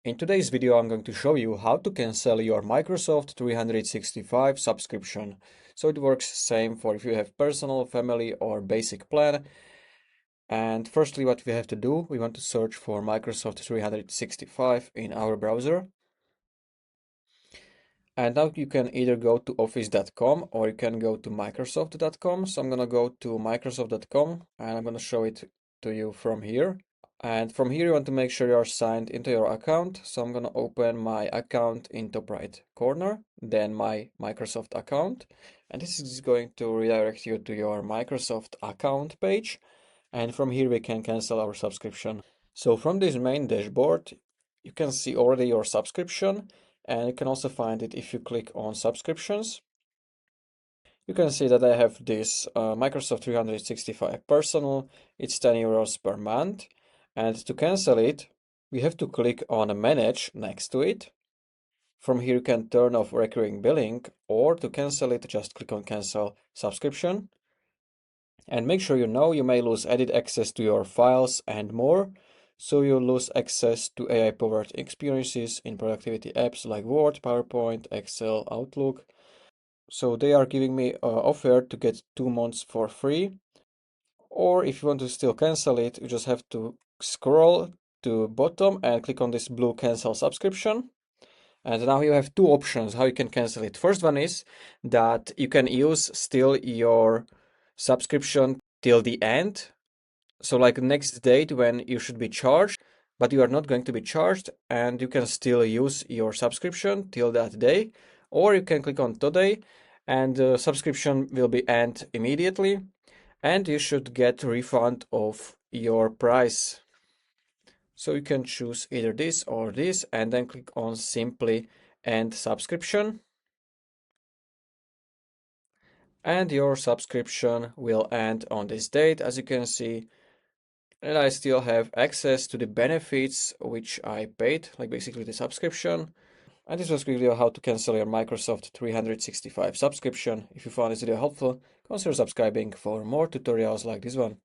In today's video, I'm going to show you how to cancel your Microsoft 365 subscription. So it works same for if you have personal, family, or basic plan. And firstly, what we have to do, we want to search for Microsoft 365 in our browser. And now you can either go to office.com or you can go to microsoft.com. So I'm going to go to microsoft.com and I'm going to show it to you from here. And from here, you want to make sure you are signed into your account. So I'm going to open my account in top right corner, then my Microsoft account. And this is going to redirect you to your Microsoft account page. And from here, we can cancel our subscription. So from this main dashboard, you can see already your subscription. And you can also find it if you click on subscriptions. You can see that I have this Microsoft 365 personal. It's 10 euros per month. And to cancel it, we have to click on manage next to it. From here, you can turn off recurring billing, or to cancel it, just click on cancel subscription. And make sure you know you may lose edit access to your files and more. So you lose access to AI-powered experiences in productivity apps like Word, PowerPoint, Excel, Outlook. So they are giving me an offer to get 2 months for free. Or if you want to still cancel it, you just have to scroll to bottom and click on this blue cancel subscription. And now you have two options how you can cancel it. First one is that you can use still your subscription till the end. So like next date when you should be charged, but you are not going to be charged and you can still use your subscription till that day. Or you can click on today and the subscription will be end immediately and you should get a refund of your price. So you can choose either this or this and then click on simply end subscription. And your subscription will end on this date, as you can see. And I still have access to the benefits which I paid, like basically the subscription. And this was quickly how to cancel your Microsoft 365 subscription. If you found this video helpful, consider subscribing for more tutorials like this one.